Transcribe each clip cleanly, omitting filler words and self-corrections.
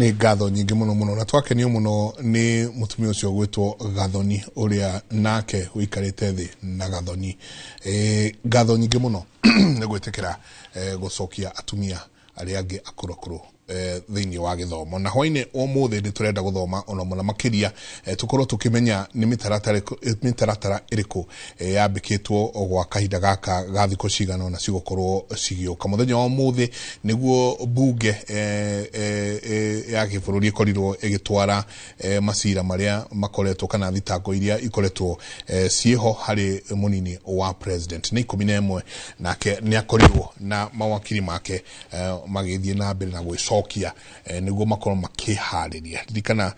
Ni ngatho nyingi muno na twakenio muno ni mutumia ucio gwitwo Gathoni uria nake wikarite thi na Gathoni ngatho nyingi muno ni gwitikira gucokia atumia aria angi akurukuru thiini wa githomo na hwaine umuthi ni turenda guthoma ona muna makiria tukorwo tukimenya ni mĩtaratara iriku yambikitwo gwa kahinda gaka ga thikũ cigana na cigukorwo cigioka muthenya wa umuthi niguo bunge ya gĩbũrũri ikorirwo igitwara macira maria makoretwo kana thitango iria ikoretwo cieho hari munini wa president ni 11 nake ni akorirwo na mawakili make magithie na mbere na gwicokia niguo makorwo makihariria ndikana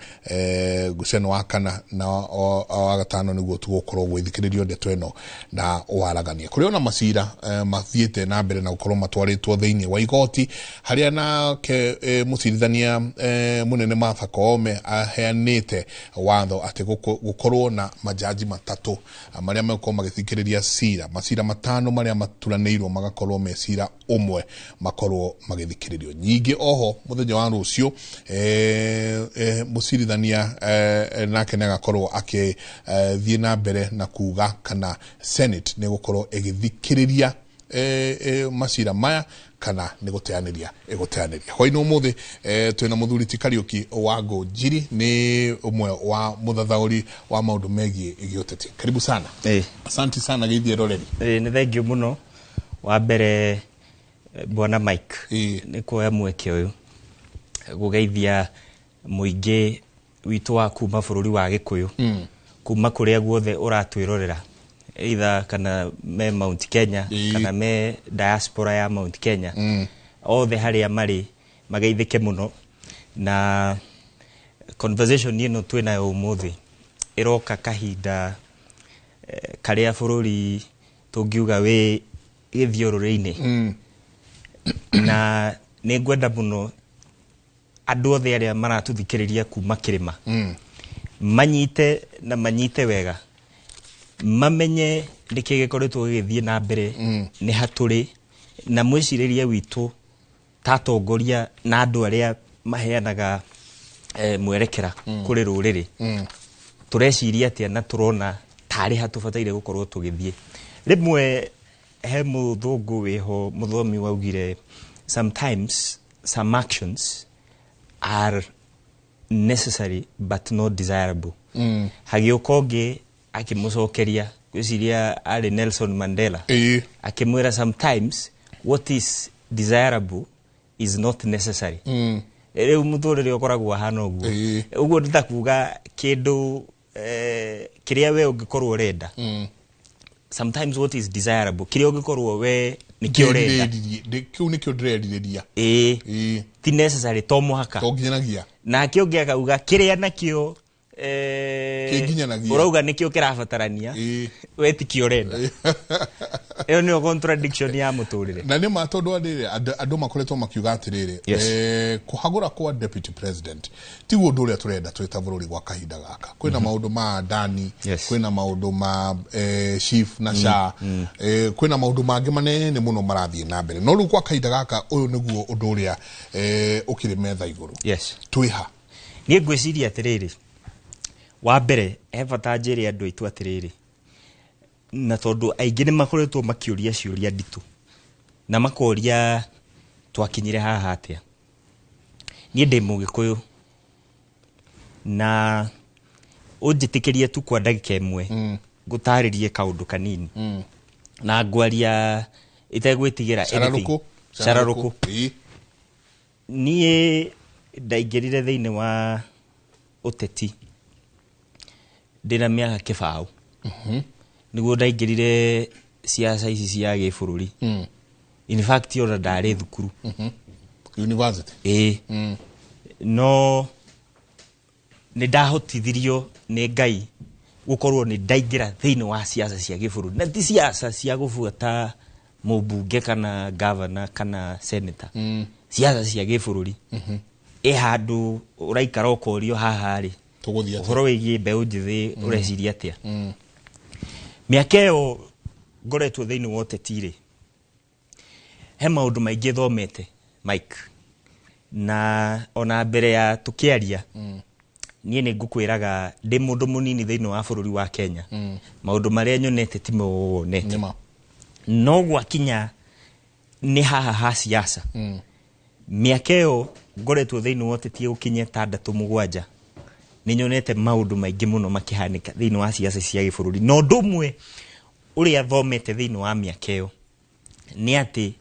guceno wakana na wa gatano niguo tugukorwo gwithikiririo ndeto eno na waragania kuri ona macira mathiete na mbere na gukorwo matwaritwo thiini wa igoti haria na mucirithania munene Martha Koome aheanite watho ati gukorwo na majaji matatu maria meko magithikiriria macira matano maria maturanirwo magakorwo mesira umwe makorwo magithikiririo nyingi oho muthenya wa rucio mucirithania nake nagakorwo thie na mbere na kuga kana Senate ne gukorwo egithikiriria macira maya kana ni guteaniria hwaino umuthi twina muthuri ti Kariuki wa Njiri ni umwe wa muthathauri wa maundu megie igioteti karibu sana asante sana geithie roreri ni thengiũ muno wa mbere bwana Mike ni kuoya mweke uyu gugeithia muingi witu wa kuma bururi wa Gikuyu kuma kuria guothe uratwirorera either kana me Mount Kenya kana me diaspora ya Mount Kenya othe haria mari mageithike muno na conversation ino twina umuthi iroka kahinda karia bururi tungiuga we githiorore-ini na ni ngwenda muno andu othe aria maratuthikiriria kuma kirima manyite wega mamenye ndike gikoretwo githie na mbere ni haturi na mwiciriria witu tatongoria na andu aria maheanaga mwerekera kuri ruriri tureciria atia na turona tari hatubataire gukorwo tugithie rimwe he muthungu wiho muthomi waugire sometimes some actions are necessary but not desirable hagiokonge akimucokeria gwiciria ari Nelson Mandela akimwira sometimes what is desirable is not necessary riu muthurire ukoragwo hana uguo nditakuga kindu kiria we ungikorwo renda sometimes what is desirable kiria ungikorwo we nikio renda kiu nikio ndireriria ti necessary to muhaka to nginyanagia na kio ngegauga kiria nakio kinginyanagia urauga nikio kirabatarania we tikio renda iyo ni contradiction ya muturire na ni matondu andu makoretwo makiuga atiriri kuhagura kwa deputy president tiguo ndu uria turenda twita bururi gwa kahinda gaka kwina maundu ma ndani kwina maundu ma chief na sha kwina maundu mangi manene muno marathie na mbere no ru kwa kahinda gaka uyu niguo undu uria ukiri metha iguru twiha ni ngwiciria atiriri wa mbere ebata njiri andu aitu atiriri na tondu aingi ni makoretwo makiuria ciuria nditu na makoria twakinyire haha atia ni ndi Mugikuyu na unjitikirie tu kwa ndagika imwe gutaririe kaundu kanini na ngwaria itegwitigira shararuku nie ndaingirire thiini wa uteti ndina miaka kibao niguo ndaingirire siasa ici cia gibururi in fact ona ndari thukuru university no ni ndahotithirio ni Ngai gukorwo ni ndaingira thiini wa siasa cia gibururi na ti siasa cia gubuata mubunge kana governor kana senator siasa cia gibururi handu uraikara ukorio haha ri tuguthia uhoro wigie mbeu njithi ureciria atia miaka iyo ngoretwo thiini wa uteti ri he maundu maingi thomete Mike na ona mbere ya tukiaria niĩ nĩ ngũkwĩraga ndĩ mũndũ mũnini thĩinĩ wa bũrũri wa Kenya maũndũ marĩa nyonete ti mo wonete no gwakinya nĩ haha ha siasa mĩaka ĩyo ngoretwo thĩinĩ wa ũteti ũkinye 6-7 nĩ nyonete maũndũ maingĩ mũno makĩhanĩka thĩinĩ wa siasa cia gĩbũrũri no ũndũ ũmwe ũrĩa thomete thĩinĩ wa mĩaka ĩyo nĩ atĩ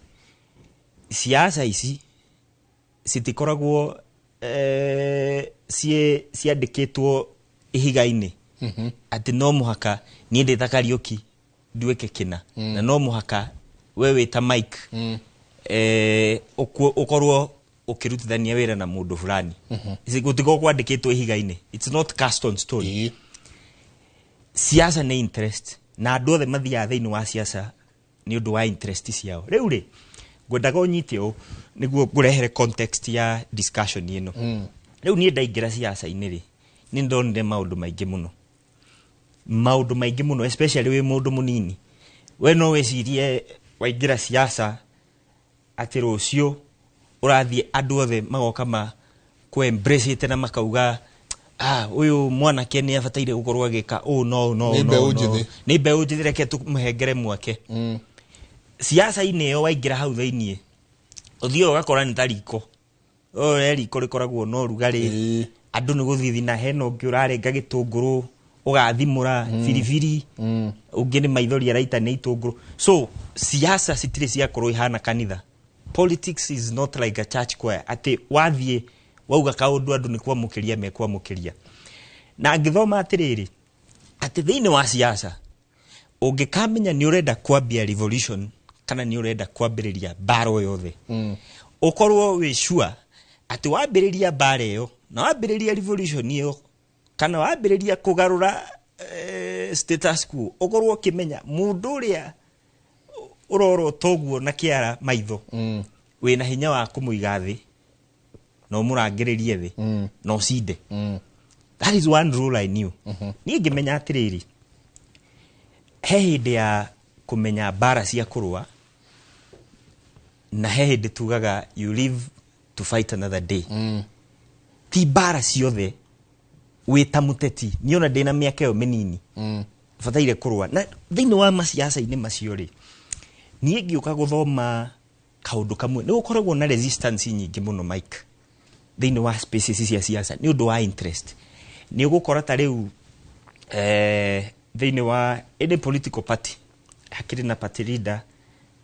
siasa ici citikoragwo ciandĩkĩtwo ihiga-inĩ atĩ no mũhaka niĩ ndĩ ta Kariuki nduĩke kĩna na no mũhaka we wĩta Mike ũkorwo ũkĩrutithania wĩra na mũndũ fulani gũtikorwo kwandĩkĩtwo ihiga-inĩ it's not cast on stone siasa nĩ interest na andũ othe mathiaga thĩinĩ wa siasa nĩ ũndũ wa interest ciao rĩu rĩ ngwendaga ũnyite ũũ nĩguo ngũrehere context ya discussion ĩno rĩu niĩ ndaingĩra siasa-inĩ rĩ nĩ ndonire maũndũ maingĩ mũno especially wĩ mũndũ mũnini we no wĩcirie waingĩra siasa atĩ rũciũ ũrathiĩ andũ othe magoka embrace na makauga ũyũ mwanake nĩ abataire gũkorwo agĩka no nĩ mbeũ njĩthĩ reke tũmũhengere mwake siasa-inĩ ĩyo waingĩra hau thĩiniĩ ũthiĩ ũgakora nĩ ta riko riko rĩkoragwo no rugarĩ andũ nĩ gũthithina hena ũngĩ ũrarenga gĩtũngũrũ ũgathimũra biribiri ũngĩ nĩ maithori araita nĩ itũngũrũ so siasa citirĩ ciakorwo ihana kanitha politics is not like a church choir atĩ wathiĩ wauga kaũndũ andũ nĩ kwamũkĩria mekwamũkĩria na ngĩthoma atĩrĩrĩ atĩ thĩinĩ wa siasa ũngĩkamenya nĩ ũrenda kwambia revolution kana nĩ ũrenda kwambĩrĩria mbara o yothe ũkorwo wĩ sure atĩ wambĩrĩria mbara ĩyo na wambĩrĩria revolution ĩyo kana wambĩrĩria kũgarũra status quo ũkorwo ũkĩmenya mũndũ ũrĩa ũrorwo toguo na kĩara maitho wĩna hinya wa kũmũiga thĩ no mũrangĩrĩrie thĩ no cinde that is one rule I knew niĩ ngĩmenya atĩrĩrĩ he hĩndĩ ya kũmenya mbara cia kũrũa na he hĩndĩ tugaga you live to fight another day ti mbara ciothe wĩta mũteti niĩ ona ndĩna mĩaka ĩyo mĩnini bataire kũrũa na thĩinĩ wa masiasa-inĩ macio rĩ niĩ ngĩũka gũthoma kaũndũ kamwe nĩ gũkoragwo na resistance nyingĩ mũno Mike thĩinĩ wa spaces cia siasa nĩ ũndũ wa interest nĩ ũgũkora ta rĩu thĩinĩ wa any political party hakĩrĩ na party leader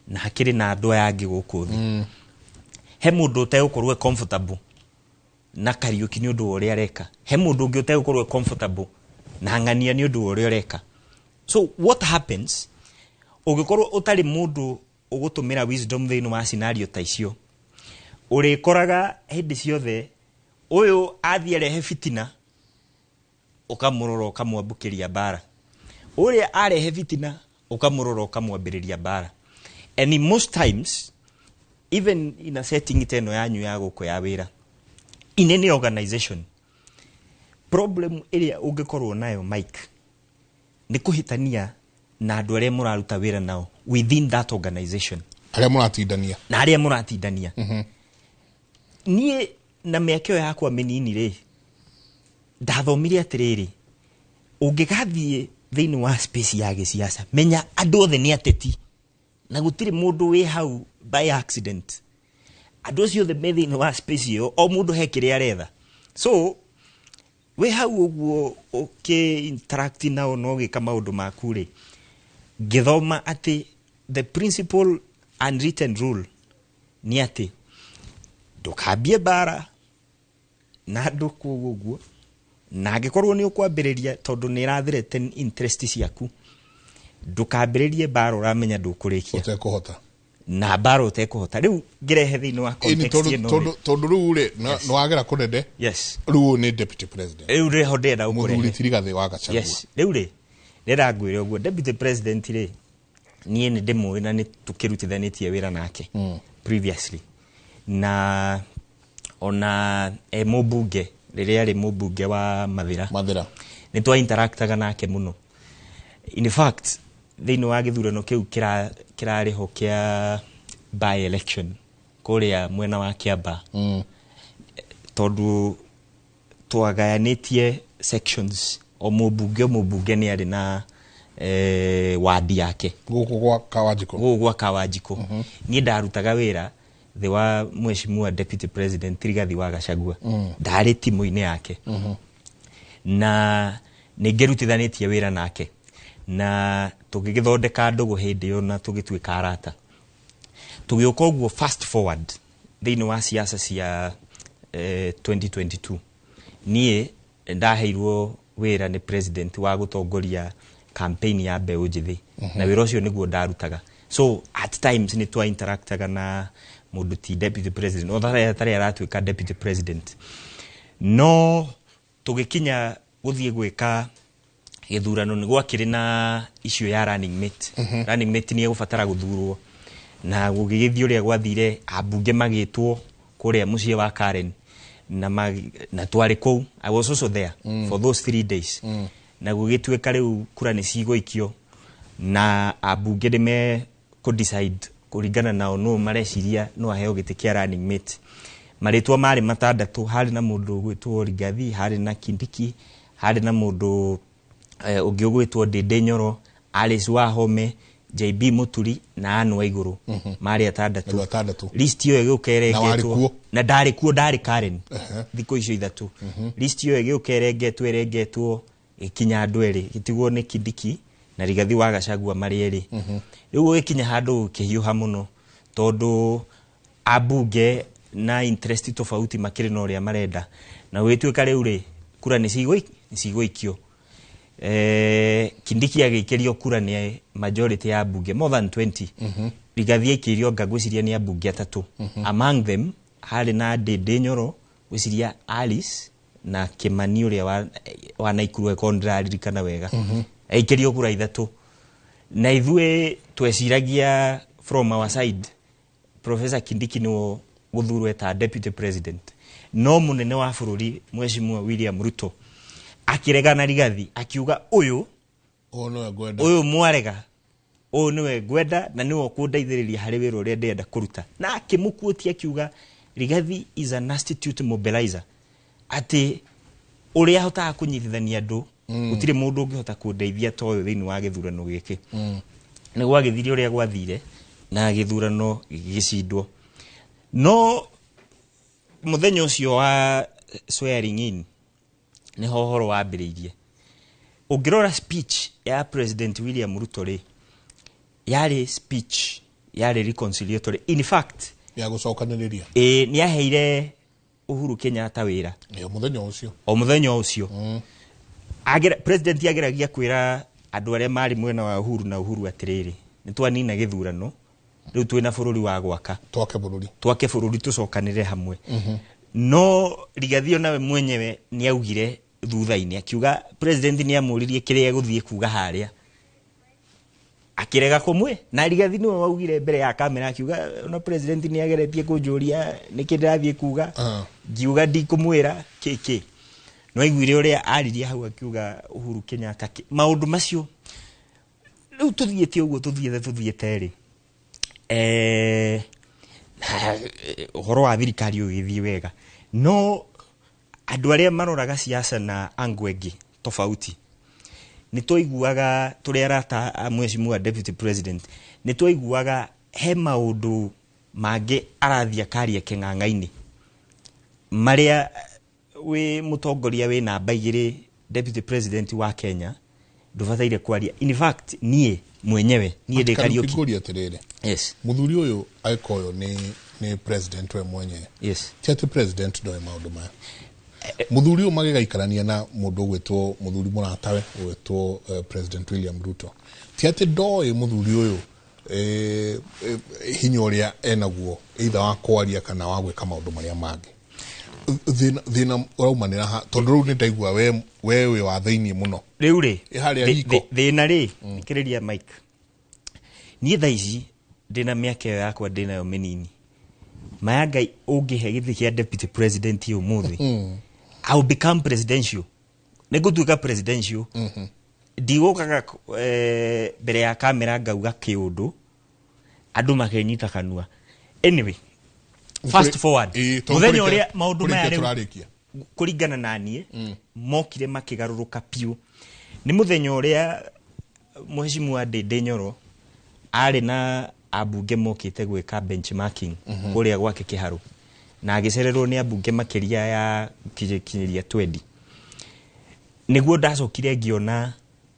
na hakĩrĩ na andũ aya angĩ gũkũ thĩ he mũndũ ũtegũkorwo comfortable na Kariuki nĩ ũndũ wa ũrĩa areka he mũndũ ũngĩ ũtegũkorwo comfortable na ng'ania nĩ ũndũ wa ũrĩa areka so what happens ũngĩkorwo ũtarĩ mũndũ ũgũtũmĩra wisdom thĩinĩ wa scenario ta icio ũrĩkoraga hĩndĩ ciothe ũyũ athiĩ arehe fitina ũkamũrora ũkamwambũkĩria mbara ũrĩa arehe fitina ũkamũrora ũkamwambĩrĩria mbara and in most times even in a setting ĩno yanyu ya gũkũ ya wĩra in any organization problem ĩrĩa ũngĩkorwo nayo Mike nĩ kũhĩtania na andũ arĩa mũraruta wĩra nao within that organization arĩa mũratindania niĩ na mĩaka ĩyo yakwa mĩnini rĩ ndathomire atĩrĩrĩ ũngĩgathiĩ thĩinĩ wa space ya gĩsiasa menya andũ othe nĩ ateti na gũtirĩ mũndũ wĩ hau by accident andũ acio othe me thĩinĩ wa space ĩyo o mũndũ he kĩrĩa aretha so wĩ hau ũguo interact nao no gĩka maũndũ maku rĩ ngĩthoma atĩ the principal unwritten rule nĩ atĩ ndũkambie mbara na andũ kũu ũguo na angĩkorwo nĩ ũkwambĩrĩria tondũ nĩ ĩrathirete interest ciaku ndũkambĩrĩrie mbara ũramenya ndũkũrĩkia ũtekũhota na mbara ũtekũhota rĩu ngĩrehe thĩinĩ wa context ĩno tondũ rĩu rĩ nĩ wagera kũnene rĩu nĩ deputy president rĩu rĩho ndĩrenda ũkũrehe mũthuri Tirigathĩ wa Gachagua rĩu rĩ ndĩrenda ngwĩre ũguo deputy president rĩ niĩ nĩ ndĩmũĩ na nĩ tũkĩrutithanĩtie wĩra nake previously na ona mũmbunge rĩrĩa arĩ mũmbunge wa Mathira nĩ twa interactaga nake mũno in fact thĩinĩ wa gĩthurano kĩu kĩrarĩ ho kĩa by election kũrĩa mwena wa Kiamba tondu twagayanĩtie sections o mũbunge nĩ arĩ na wadi yake gũkũ gwa Kawajiko niĩ ndarutaga wĩra the wa Mheshimiwa Deputy President Rigathi wa Gachagua ndarĩ timu-inĩ yake na nĩngĩrutithanĩtie wĩra nake na tũgĩgĩthondeka ndũgũ hĩndĩ ĩyo na tũgĩtuĩka arata tũgĩũka ũguo fast forward thĩinĩ wa siasa cia 2022 niĩ ndaheirwo wĩra nĩ president wa gũtongoria campaign ya mbeũ njĩthĩ na wĩra ũcio nĩguo ndarutaga so at times nĩ twa interactaga na mũndũ ti deputy president o tarĩ aratuĩka deputy president no tũgĩkinya gũthiĩ gwĩka gĩthurano nĩ gwakĩrĩ na issue ya running mate running mate nĩ egũbatara gũthurwo na gũgĩgĩthiĩ ũrĩa gwathire ambunge magĩtwo kũrĩa mũciĩ wa Karen na twarĩ kũu I was also there for those 3 days na gũgĩtuĩka rĩu kura nĩ cigũikio na ambunge nĩ decide kũringana nao no mareciria no aheo gĩtĩ kĩa running mate marĩtwa marĩ matandatũ harĩ na mũndũ ũgwĩtwo Rigathi harĩ na Kindiki harĩ na mũndũ ũngĩ ũgwĩtwo Ndĩndĩ Nyoro Alice Wahome JB Muturi na Anne Waigũrũ marĩ atandatũ list ĩyo ĩgĩũka ĩrengetwo na ndarĩ Karen thikũ icio ithatũ list ĩyo ĩgĩũka ĩrengetwo ikinya andũ erĩ gĩtigwo nĩ Kindiki na Rigathi wa Gachagua marĩ erĩ rĩu gũgĩkinya handũ kĩhiũha mũno tondũ ambunge na interest tofauti makĩrĩ na ũrĩa marenda na gũgĩtuĩka rĩu rĩ kura nĩ cigũikio Kindiki agĩikĩrio kura nĩ majority ya ambunge more than 20 Rigathi aikĩrio ngagwĩciria nĩ ambunge atatũ among them harĩ na Ndĩndĩ Nyoro gwĩciria Alice na Kimani ũrĩa wa Naikuru eko ndĩraririkana wega aikĩrio kura ithatũ na ithuĩ tweciragia from our side Professor Kindiki nĩwo gũthurwo ta deputy president no mũnene wa bũrũri Mheshimiwa William Ruto akĩregana Rigathi akiuga ũyũ mwarega ũyũ nĩwe ngwenda na nĩwe ũkũndeithĩrĩria harĩ wĩra ũrĩa ndĩrenda kũruta na akĩmũkuotia akiuga Rigathi is an institute mobilizer atĩ ũrĩa ahotaga kũnyitithania andũ gũtirĩ mũndũ ũngĩhota kũndeithia ta ũyũ thĩinĩ wa gĩthurano gĩkĩ nĩ gwagĩthire ũrĩa gwathire na gĩthurano gĩgĩcindwo no mũthenya ũcio wa swearing in nĩ hohoro wambĩrĩirie ũngĩrora speech ya President William Ruto rĩ yarĩ speech yarĩ reconciliatory in fact ya gũcokanĩrĩria nĩ aheire Uhuru Kenyatta wĩra o mũthenya ũcio president ageragia kwĩra andũ arĩa marĩ mwena wa Uhuru na Uhuru atĩrĩrĩ nĩ twanina gĩthurano rĩu twĩna bũrũri wa gwaka twake bũrũri tũcokanĩre hamwe no Rigathi nawe mwenyewe nĩ augire thutha-inĩ akiuga president nĩ amũririe kĩrĩa egũthiĩ kuga harĩa akĩrega kũmwe na Rigathi nĩwe waugire mbere ya kamera akiuga no president nĩ ageretie kũnjũria nĩkĩ ndĩrathiĩ kuga ngiuga ndikũmwĩra kĩkĩ no aiguire ũrĩa aririe hau akiuga Uhuru Kenyatta maũndũ macio rĩu tũthiĩte ũguo tũthiĩte rĩ ũhoro wa thirikari ũgĩthiĩ wega no andũ arĩa maroraga siasa na angwengi tofauti nĩ tũiguaga tũrĩa arata Mheshimiwa Deputy President nĩ tũiguaga he maũndũ mangĩ arathia karia kĩng'ang'a-inĩ marĩa wĩ mũtongoria wĩ namba 2 Deputy President wa Kenya ndũbataire kwaria in fact niĩ mwenyewe niĩ ndĩkariũki yes mũthuri ũyũ aikoyo nĩ president we mwenyewe yes tiati president ndoe maũndũ maya mũthuri ũyũ magĩgaikarania na mũndũ ũgwĩtwo mũthuri mũratawe ũgwĩtwo President William Ruto tiati ndoe mũthuri ũyũ hinya ũrĩa enaguo either wa kwaria kana wa gwĩka maũndũ marĩa mangĩ thina ũraumanĩra ha tondũ rĩu nĩ ndaigua we wĩ wa thĩinĩ mũno rĩu rĩ thĩna rĩ kĩrĩria Mike niĩ thaa ici ndĩna mĩaka ĩyo yakwa ndĩnayo mĩnini maya Ngai ũngĩhe gĩtĩ kĩa deputy president ũmũthĩ I will become presidential nĩngũtuĩka presidential ndigũkaga mbere ya kamera ngauga kĩũndũ andũ makenyita kanua anyway fast forward muthenya uria maundu maya riu kuringana na nie mokire makigaruruka piu ni muthenya uria Mheshimiwa Ndindi Nyoro ari na abunge mokite gwika benchmarking kuria gwake Kiharu na agicererwo ni abunge makiria ya kinyiria 20 niguo ndacokire ngiona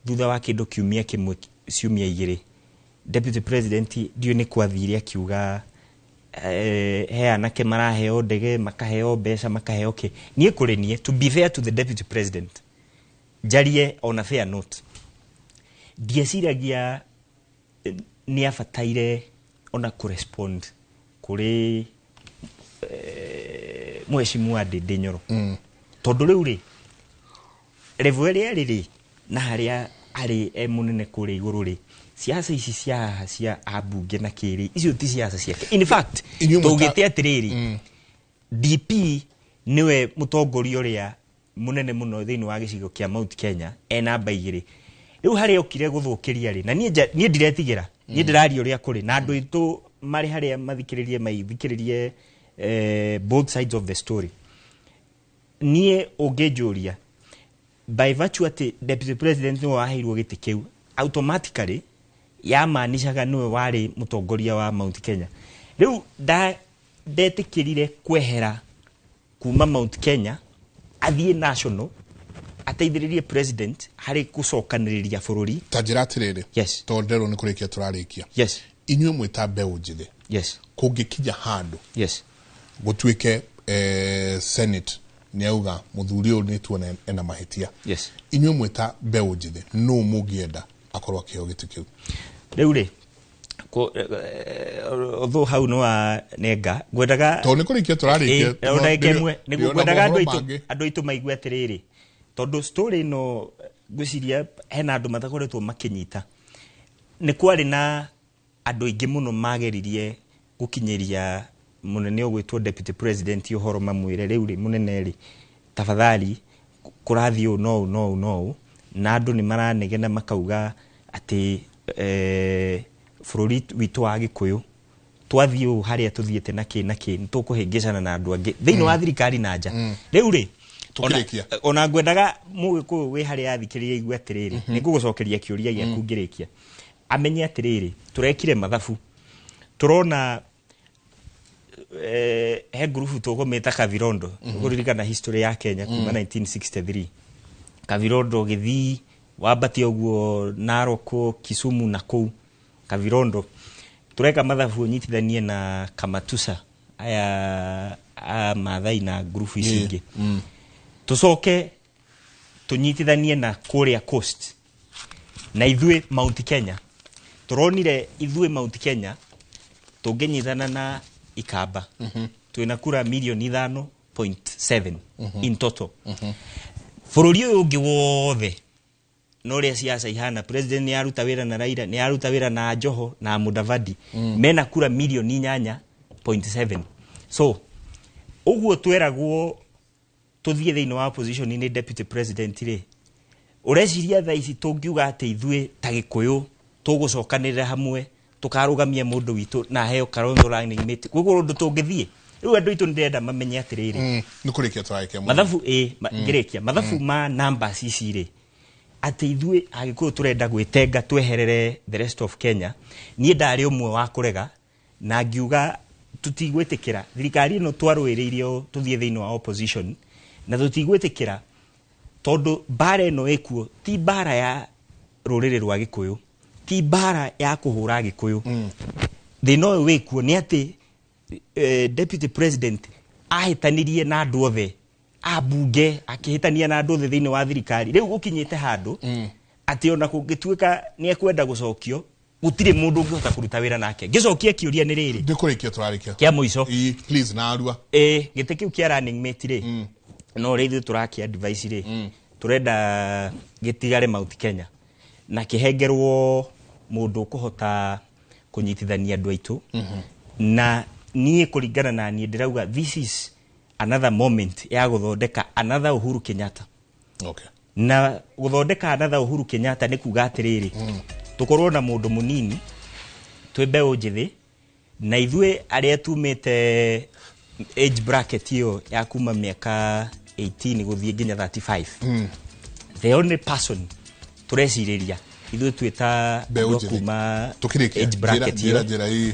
thutha wa kindu kiumia kimwe ciumia igiri Deputy President dio ni kwathire akiuga he anake maraheo ndege makaheo mbeca makaheo ke nie kuri nie to be fair to the Deputy President jarie on a fair note diaciragia ni afataire ona correspond kuri Mheshimiwa Ndindi Nyoro tondu riu ri level ri na haria ari munene kuri iguru ri siasa ici cia abunge na kiri icio ti siasa ciake in fact tugite atiriri DP niwe mutongoria uria munene muno thiini wa gicigo kia Mount Kenya namba 2 riu hari okire guthukiria ri na nie ndiretigira nie ndirari uria kuri na andu itu mari haria mathikiririe both sides of the story nie ungejuria by virtue ati Deputy President ni waheirwo giti kiu automatically yamanishaga niwe wari mutongoria wa Mount Kenya riu ndetikirire kwehera kuma Mount Kenya athie national ateithiririe president hari gucokaniriria bururi tajiratirire yes tondero ni kurikia turarikia yes inywe mwita mbeũ njithe yes kungikija handu yes gutwike Senate ni auga muthuri uyu ni tuone ena mahitia yes inywe mwita mbeũ njithe no mugienda akorwa kio giti kiu riu ri although how no nenga gwendaga to ni kurikia turarikia ndekemwe ni gwendaga andu itu maigwe atiriri tondu story no gwiciria hena andu matakoretwo makinyita ni kwari na andu ingi muno mageririe gukinyiria munene ogwitwo Deputy President uhoro mamwire riu ri munene ri tafadhali kurathio no na andu ni maranegena makauga ati bururi witu wa Gikuyu twathio haria tuthiete na ki tukuhingicana na andu angi thiini wa thirikari na nja riu ri ona ngwendaga Mugikuyu wi haria athikiririe igwe atiriri ni ngugucokeria kiuria giaku ngirikia amenye atiriri turekire mathabu turona he group tugumita Kavirondo guririkana history ya Kenya kuma 1963 Kavirondo githi wabati oguo Narok Kisumu na kou Kavirondo tureka mathabu nyitithanie na Kamatusa aya mathai na group icingi tucoke tunyitithanie na Kuria Coast na ithue Mount Kenya turonire ithue Mount Kenya tungenyithana na Ikamba twina kura milioni 5.7 in total bururi uyu ungi wothe no ria siasa ihana president ni aruta wira na Raila ni aruta wira na Joho na Mudavadi mena kura milioni 8.7 so uguo tweragwo tuthie thiini wa opposition ni Deputy President ri ureciria tha ici tungiuga ati ithue ta Gikuyu tugucokanirira hamwe tukarugamia mundu witu na heo Kalonzo running mate gugu rundu tungithie riu andu itu ndenda mamenye atiriri ni kurikia turaike mathabu ngirikia mathabu ma numbers ici ri ati ithue Agikuyu turenda gwitenga tweherere the rest of Kenya nie ndari umwe wa kurega na ngiuga tutigwitikira thirikari no twarwiririo tuthie thiini wa opposition na tutigwitikira tondu bara no ekuo ti bara ya ruriri rwa Gikuyu ti bara ya kuhura Gikuyu thina uyu wikuo ni ati Deputy President ahitanirie na andu othe abunge akihitania na andu othe thiini wa thirikari riu gukinyite handu ati ona kungituika ni ekwenda gucokio gutire mundu ungihota kuruta wira nake gicokie kiuria ni riri ndikurikia turarikia kia muico please na arua gite kiu kia running mate ri no ri turakia advice ri turenda gitigare Mount Kenya na kihengerwo mundu kuhota kunyitithania andu aitu na nie kuringana na nie ndirauga this is another moment ya guthondeka another Uhuru Kenyatta okay na guthondeka another Uhuru Kenyatta ni kuga atiriri tukorwo na mundu munini twimbe unjithi na ithue aria tumite age bracket hiyo ya kuma miaka 18 guthie nginya 35 the only person tureciriria ithu twita kuma age bracket hiyo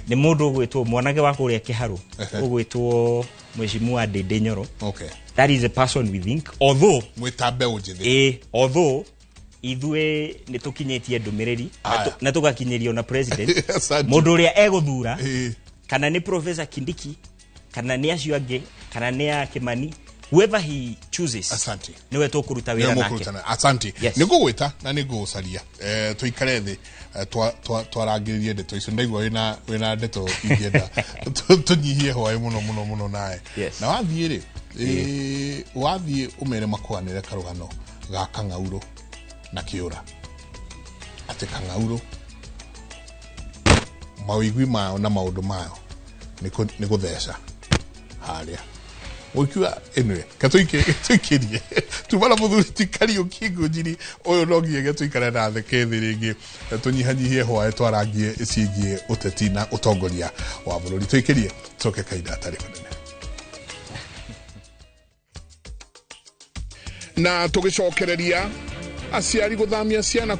ni mundu ugwitwo mwanage wa kuria Kiharu ugwitwo Mheshimiwa Ndindi Nyoro. That is a person we think, although mwitambe unjithi although ithwe nitukinyetie ndumiriri na tugakinyerio na president mundu uria eguthura kana ni Professor Kindiki kana ni acio ange kana ni ya Kimani, whoever he chooses. Asante. Niwe tukuruta wira nake. Asante. Nigugwita na nigucaria tuikare thi twarangiririe ndeto icio ndaigua wina ndeto ingienda tunyihie hwae muno nae. Na wathie ri wathie umere makwanire karugano ga Kang'aurũ na Kiura ate Kang'aurũ mawigwi mao na maundu mao ni gutheca haria ukiwa anyway katuikirie tumala muthuri tikari ukingo njiri oyo nogie gatuikara na theke thi ringi tunyihanyihie hwae twarangie cigie uteti na utongoria wa bururi tuikirie coke kaida tari kunene na tugicokereria aciari guthamia ciana